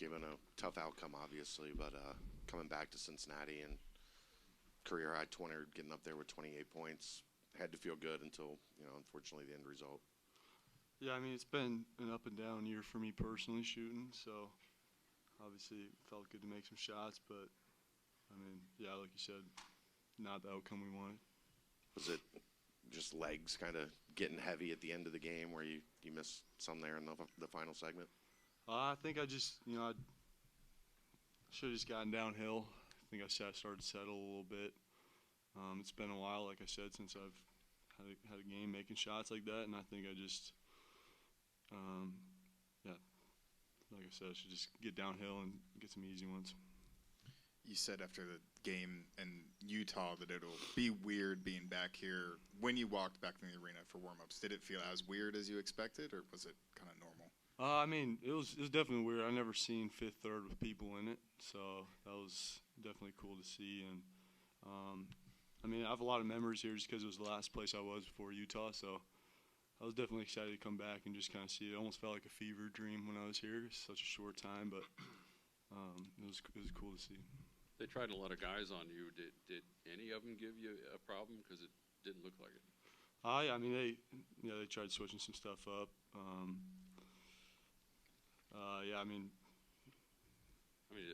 given a tough outcome, obviously, but coming back to Cincinnati and career high 20, getting up there with 28 points, had to feel good until, unfortunately the end result. Yeah, I mean, it's been an up and down year for me personally shooting, so obviously it felt good to make some shots, but I mean, yeah, like you said, not the outcome we wanted. Was it just legs kind of getting heavy at the end of the game where you missed some there in the final segment? I think I just, I should have just gotten downhill. I think I started to settle a little bit. It's been a while, like I said, since I've had a game making shots like that, and I think I just, yeah, like I said, I should just get downhill and get some easy ones. You said after the game in Utah that it'll be weird being back here. When you walked back in the arena for warm-ups, did it feel as weird as you expected, or was it kind of normal? I mean, it was definitely weird. I never seen fifth third with people in it, so that was definitely cool to see. And I mean, I have a lot of memories here just because it was the last place I was before Utah, so I was definitely excited to come back and just kind of see it. It almost felt like a fever dream when I was here. It's such a short time, but it was cool to see. They tried a lot of guys on you. Did any of them give you a problem? Because it didn't look like it. Yeah, I mean, they tried switching some stuff up. Yeah, I mean,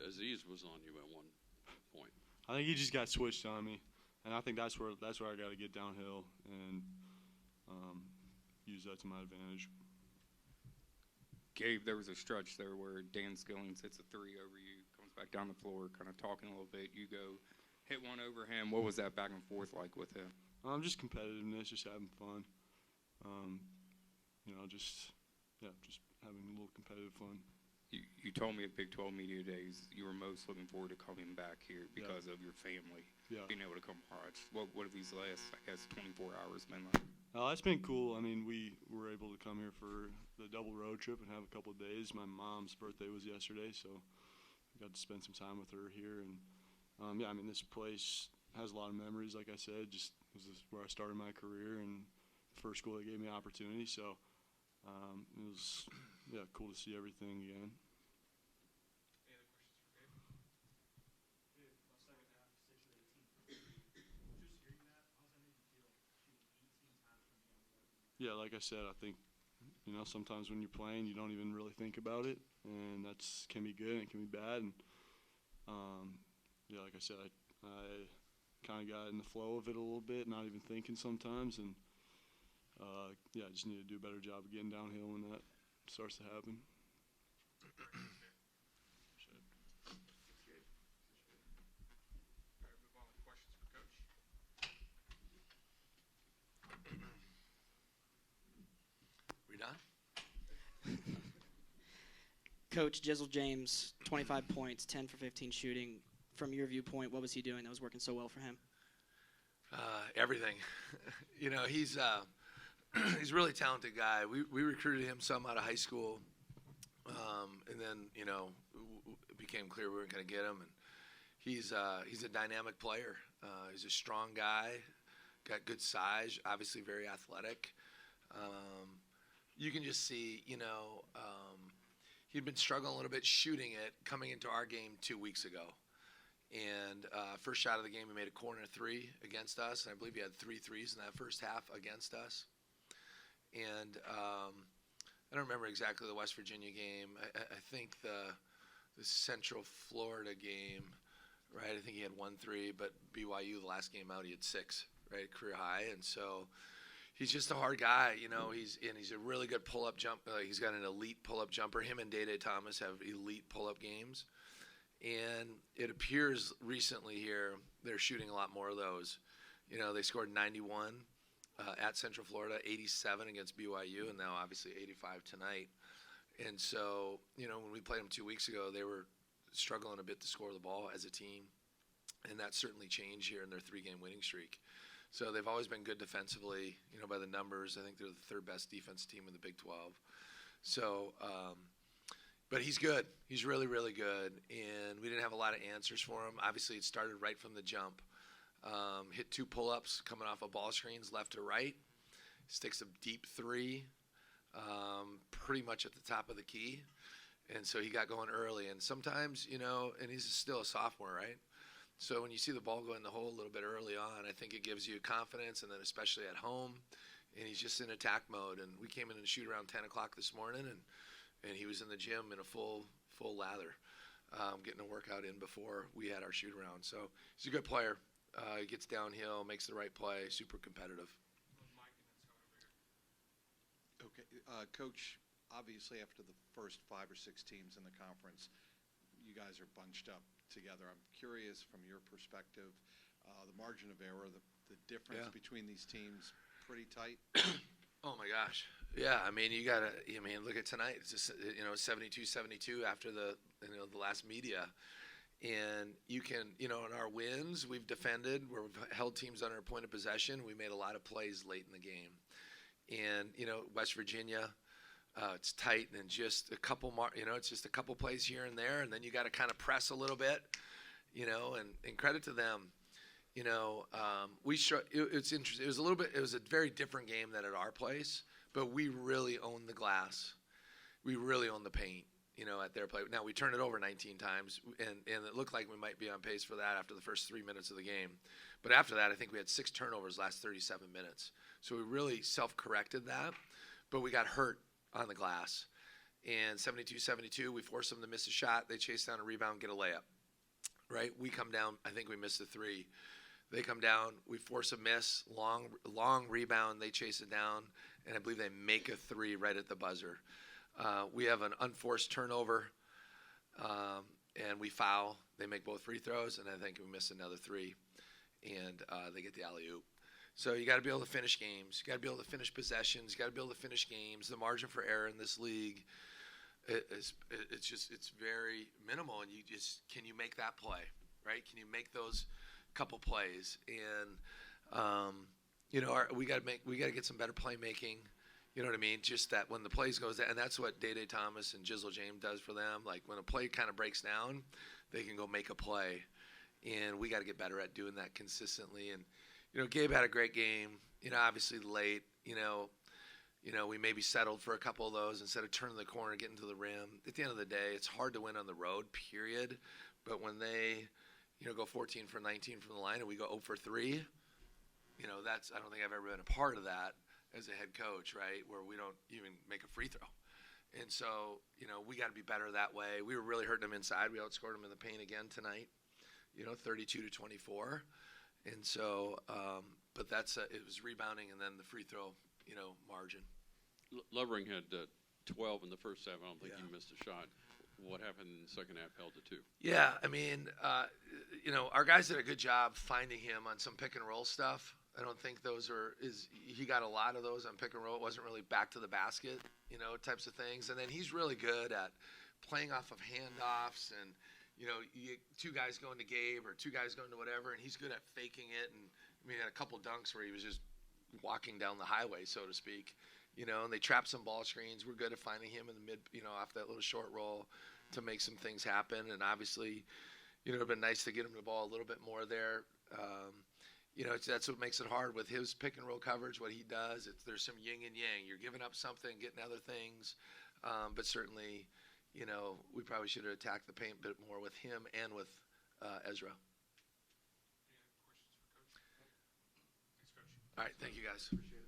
Aziz was on you at one point. I think he just got switched on me, and I think that's where I got to get downhill and use that to my advantage. Gabe, there was a stretch there where Dan Skillings hits a three over you, comes back down the floor, kind of talking a little bit. You go hit one over him. What was that back and forth like with him? Just competitiveness, just having fun. Just having a little competitive fun. You told me at Big 12 Media Days you were most looking forward to coming back here because of your family, being able to come watch. What have these last, 24 hours been like? It's been cool. I mean, we were able to come here for the double road trip and have a couple of days. My mom's birthday was yesterday, so I got to spend some time with her here. And, I mean, this place has a lot of memories, like I said. Just this is where I started my career and the first school that gave me opportunity. So it was, cool to see everything again. Any other questions for Gabe? Gabe, last second half, 6 of 18 from 3. Just hearing that, how does that make you feel? Shooting 18 times from beyond. Yeah, like I said, I think, sometimes when you're playing, you don't even really think about it, and can be good and it can be bad. And like I said, I kind of got in the flow of it a little bit, not even thinking sometimes, and I just need to do a better job of getting downhill when that starts to happen. All right, move on with questions for Coach. We done? Coach Jizzle James, 25 points, 10 for 15 shooting. From your viewpoint, what was he doing that was working so well for him? Everything. He's he's a really talented guy. We recruited him some out of high school, and then it became clear we weren't going to get him. And he's a dynamic player. He's a strong guy, got good size, obviously very athletic. You can just see, he'd been struggling a little bit shooting it coming into our game 2 weeks ago. And first shot of the game, he made a corner three against us. And I believe he had 3 threes in that first half against us. And I don't remember exactly the West Virginia game. I think the Central Florida game, right? I think he had 1 3, but BYU, the last game out, he had 6, right? Career high. And so he's just a hard guy, he's a really good pull-up jump. He's got an elite pull-up jumper. Him and Day Thomas have elite pull-up games. And it appears recently here they're shooting a lot more of those. They scored 91 at Central Florida, 87 against BYU, and now obviously 85 tonight. And so, when we played them 2 weeks ago, they were struggling a bit to score the ball as a team. And that certainly changed here in their 3-game winning streak. So they've always been good defensively, by the numbers. I think they're the 3rd best defense team in the Big 12. So, but he's good. He's really, really good. And we didn't have a lot of answers for him. Obviously, it started right from the jump. Hit 2 pull-ups coming off of ball screens left to right. Sticks a deep 3, pretty much at the top of the key. And so he got going early. And sometimes, you know, and he's still a sophomore, right? So when you see the ball go in the hole a little bit early on, I think it gives you confidence, and then especially at home. And he's just in attack mode. And we came in and shoot around 10 o'clock this morning, and he was in the gym in a full lather, getting a workout in before we had our shoot around. So he's a good player. He gets downhill, makes the right play, super competitive. Okay, Coach, obviously after the first 5 or 6 teams in the conference, you guys are bunched up together. I'm curious from your perspective, the margin of error, the difference between these teams, pretty tight? Oh my gosh. Yeah, I mean, look at tonight. It's just, 72-72 after the last media. And you can, in our wins, we've defended, we've held teams under a point of possession. We made a lot of plays late in the game. And, West Virginia, it's tight and just a couple it's just a couple plays here and there. And then you got to kind of press a little bit, and credit to them. It's interesting. It was a very different game than at our place, but we really owned the glass. We really owned the paint, at their play. Now we turned it over 19 times, and it looked like we might be on pace for that after the first 3 minutes of the game. But after that, I think we had 6 turnovers last 37 minutes. So we really self-corrected that, but we got hurt on the glass. And 72-72, we forced them to miss a shot. They chase down a rebound, get a layup. Right? We come down. I think we missed a 3. They come down. We force a miss, long rebound. They chase it down, and I believe they make a 3 right at the buzzer. We have an unforced turnover, and we foul. They make both free throws, and I think we miss another 3, and they get the alley-oop. So you got to be able to finish games. You got to be able to finish possessions. You got to be able to finish games. The margin for error in this league it's very minimal, and can you make that play, right? Can you make those couple plays? And we got to get some better playmaking. You know what I mean? Just that when the plays goes down, and that's what Day Thomas and Jizzle James does for them. Like when a play kind of breaks down, they can go make a play, and we got to get better at doing that consistently. And Gabe had a great game. Obviously late. We maybe settled for a couple of those instead of turning the corner, getting to the rim. At the end of the day, it's hard to win on the road, period. But when they, go 14 for 19 from the line and we go 0 for 3, I don't think I've ever been a part of that as a head coach, right, where we don't even make a free throw. And so, we got to be better that way. We were really hurting them inside. We outscored them in the paint again tonight, 32-24. And so, but it was rebounding and then the free throw, margin. Lovering had 12 in the first half. I don't think he missed a shot. What happened in the second half held to 2? Yeah, I mean, our guys did a good job finding him on some pick and roll stuff. I don't think he got a lot of those on pick and roll. It wasn't really back to the basket, types of things. And then he's really good at playing off of handoffs and, you get 2 guys going to Gabe or 2 guys going to whatever, and he's good at faking it. And he had a couple dunks where he was just walking down the highway, so to speak, and they trapped some ball screens. We're good at finding him in the mid, off that little short roll to make some things happen. And obviously, it'd been nice to get him the ball a little bit more there. That's what makes it hard with his pick and roll coverage, what he does. There's some yin and yang. You're giving up something, getting other things. But certainly, we probably should have attacked the paint a bit more with him and with Ezra. Any other questions for Coach? Thanks, Coach. All right, thank you guys. Appreciate it.